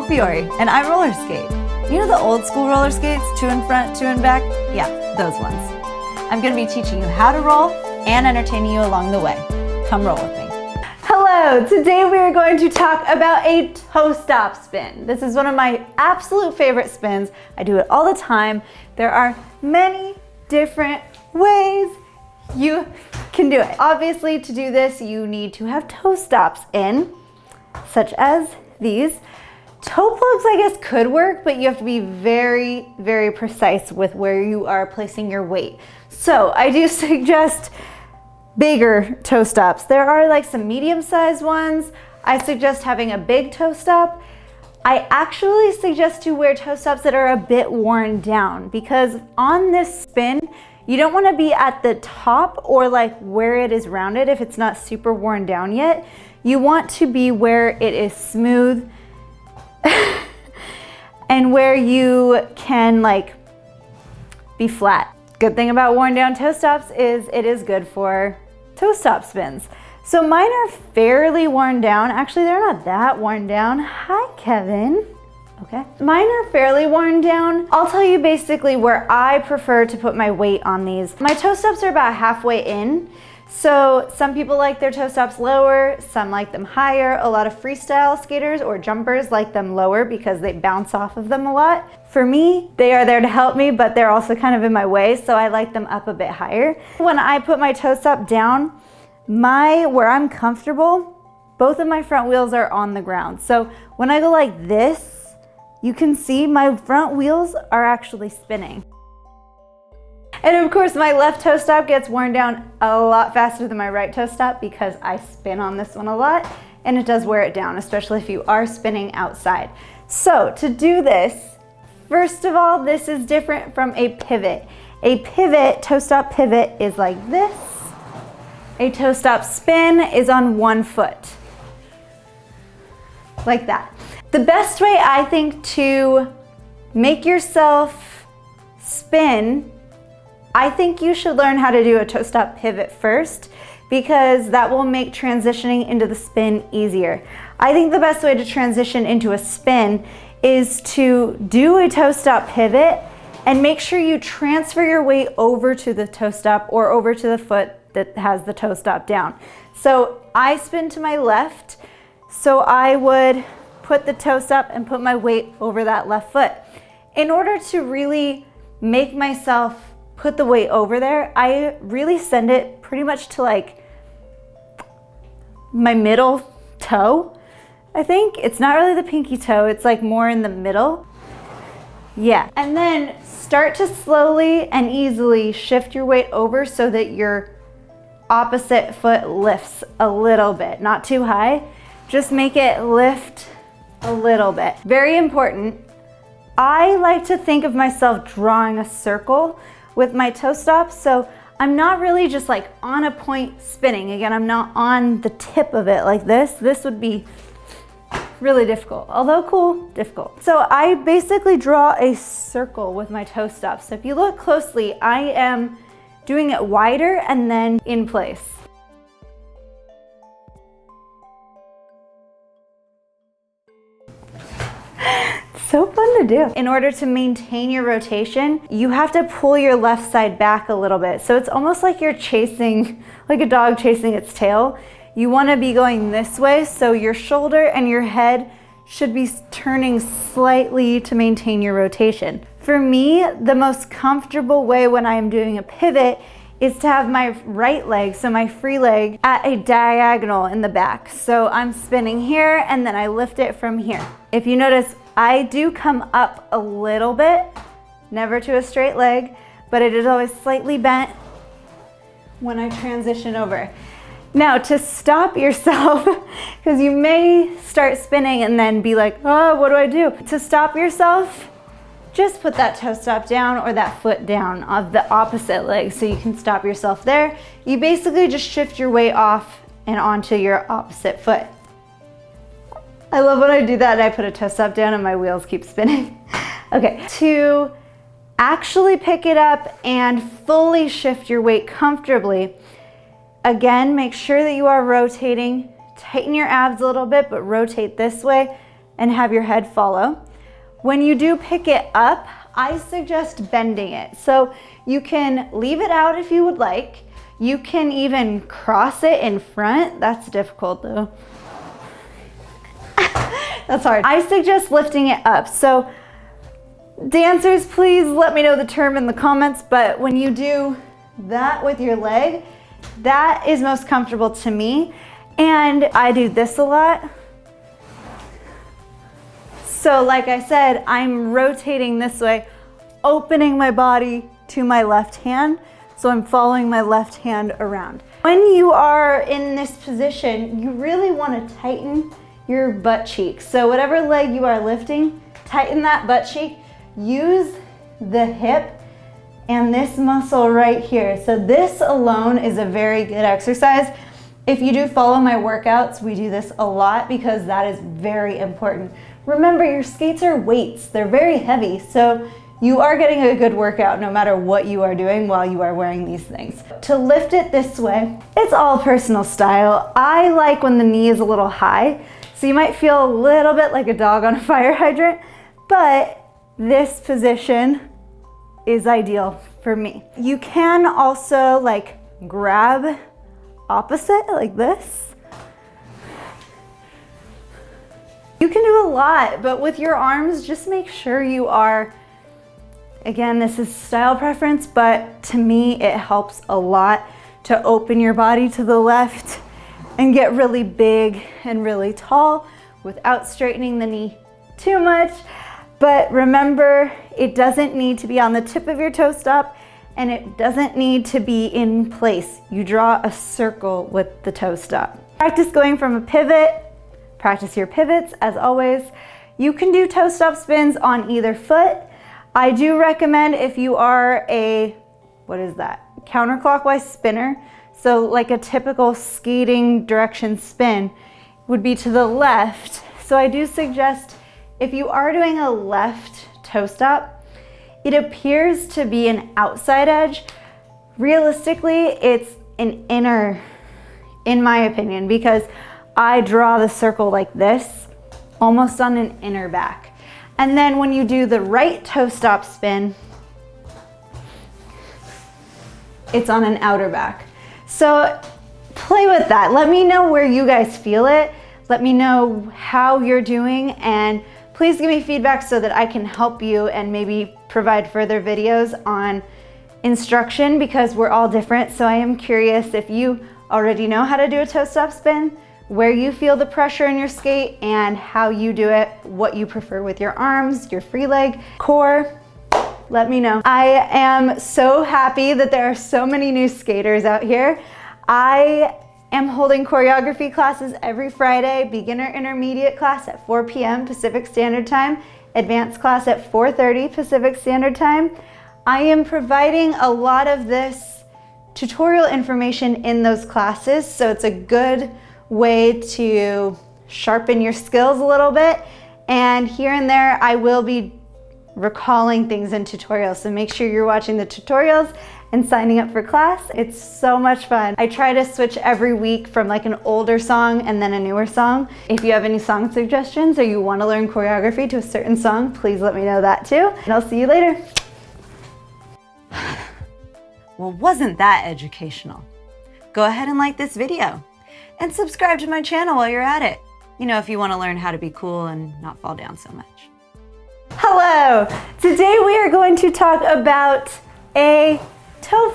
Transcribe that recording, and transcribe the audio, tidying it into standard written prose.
Fiore, and I roller skate. You know the old school roller skates, 2 in front, 2 in back? Yeah, those ones. I'm gonna be teaching you how to roll and entertaining you along the way. Come roll with me. Hello, today we are going to talk about a toe stop spin. This is one of my absolute favorite spins. I do it all the time. There are many different ways you can do it. Obviously, to do this, you need to have toe stops in, such as these. Toe plugs, I guess, could work, but you have to be very, very precise with where you are placing your weight. So I do suggest bigger toe stops. There are like some medium-sized ones. I suggest having a big toe stop. I actually suggest to wear toe stops that are a bit worn down, because on this spin, you don't want to be at the top or like where it is rounded if it's not super worn down yet. You want to be where it is smooth and where you can like be flat. Good thing about worn down toe stops is it is good for toe stop spins. So mine are fairly worn down. Actually, they're not that worn down. Hi, Kevin. Okay. Mine are fairly worn down. I'll tell you basically where I prefer to put my weight on these. My toe stops are about halfway in. So some people like their toe stops lower, some like them higher. A lot of freestyle skaters or jumpers like them lower because they bounce off of them a lot. For me, they are there to help me, but they're also kind of in my way, so I like them up a bit higher. When I put my toe stop down, where I'm comfortable, both of my front wheels are on the ground. So when I go like this, you can see my front wheels are actually spinning. And of course, my left toe stop gets worn down a lot faster than my right toe stop because I spin on this one a lot, and it does wear it down, especially if you are spinning outside. So to do this, first of all, this is different from a pivot. A pivot, toe stop pivot, is like this. A toe stop spin is on one foot, like that. The best way, I think, to make yourself spin, I think you should learn how to do a toe stop pivot first, because that will make transitioning into the spin easier. I think the best way to transition into a spin is to do a toe stop pivot and make sure you transfer your weight over to the toe stop or over to the foot that has the toe stop down. So I spin to my left, so I would put the toe stop and put my weight over that left foot. In order to really make myself put the weight over there, I really send it pretty much to like my middle toe. I think it's not really the pinky toe, it's like more in the middle. Yeah, and then start to slowly and easily shift your weight over so that your opposite foot lifts a little bit, not too high. Just make it lift a little bit. Very important. I like to think of myself drawing a circle with my toe stops, so I'm not really just like on a point spinning. Again, I'm not on the tip of it like this. This would be really difficult, although cool, difficult. So I basically draw a circle with my toe stops. So if you look closely, I am doing it wider and then in place. So fun to do. In order to maintain your rotation, you have to pull your left side back a little bit. So it's almost like you're chasing, like a dog chasing its tail. You want to be going this way, so your shoulder and your head should be turning slightly to maintain your rotation. For me, the most comfortable way when I am doing a pivot is to have my right leg, so my free leg, at a diagonal in the back. So I'm spinning here and then I lift it from here. If you notice, I do come up a little bit, never to a straight leg, but it is always slightly bent when I transition over. Now, to stop yourself, because you may start spinning and then be like, oh, what do I do? To stop yourself, just put that toe stop down or that foot down of the opposite leg so you can stop yourself there. You basically just shift your weight off and onto your opposite foot. I love when I do that and I put a toe stop down and my wheels keep spinning. Okay, to actually pick it up and fully shift your weight comfortably, again, make sure that you are rotating. Tighten your abs a little bit, but rotate this way. and have your head follow. When you do pick it up, I suggest bending it. So you can leave it out if you would like. You can even cross it in front. That's difficult though. That's hard. I suggest lifting it up. So dancers, please let me know the term in the comments, but when you do that with your leg, that is most comfortable to me. And I do this a lot. So like I said, I'm rotating this way, opening my body to my left hand. So I'm following my left hand around. When you are in this position, you really want to tighten your butt cheek. So whatever leg you are lifting, tighten that butt cheek. Use the hip and this muscle right here. So this alone is a very good exercise. If you do follow my workouts, we do this a lot because that is very important. Remember, your skates are weights. They're very heavy. So you are getting a good workout no matter what you are doing while you are wearing these things. To lift it this way, it's all personal style. I like when the knee is a little high. So you might feel a little bit like a dog on a fire hydrant, but this position is ideal for me. You can also like grab opposite like this. You can do a lot, but with your arms, just make sure you are, again, this is style preference, but to me, it helps a lot to open your body to the left and get really big and really tall without straightening the knee too much. But remember, it doesn't need to be on the tip of your toe stop and it doesn't need to be in place. You draw a circle with the toe stop. Practice going from a pivot. Practice your pivots as always. You can do toe stop spins on either foot. I do recommend if you are a, what is that? Counterclockwise spinner. So like a typical skating direction spin would be to the left. So I do suggest if you are doing a left toe stop, it appears to be an outside edge. Realistically, it's an inner, in my opinion, because I draw the circle like this, almost on an inner back. And then when you do the right toe stop spin, it's on an outer back. So play with that. Let me know where you guys feel it. Let me know how you're doing, and please give me feedback so that I can help you and maybe provide further videos on instruction because we're all different. So I am curious if you already know how to do a toe stop spin, where you feel the pressure in your skate and how you do it, what you prefer with your arms, your free leg, core. Let me know. I am so happy that there are so many new skaters out here. I am holding choreography classes every Friday, beginner intermediate class at 4 p.m. Pacific Standard Time, advanced class at 4:30 Pacific Standard Time. I am providing a lot of this tutorial information in those classes, so it's a good way to sharpen your skills a little bit. And here and there, I will be recalling things in tutorials, so make sure you're watching the tutorials and signing up for class. It's so much fun. I try to switch every week from like an older song and then a newer song. If you have any song suggestions or you want to learn choreography to a certain song, please let me know that too. And I'll see you later. Well, wasn't that educational? Go ahead and like this video and subscribe to my channel while you're at it. You know, if you want to learn how to be cool and not fall down so much. Hello! Today we are going to talk about a toe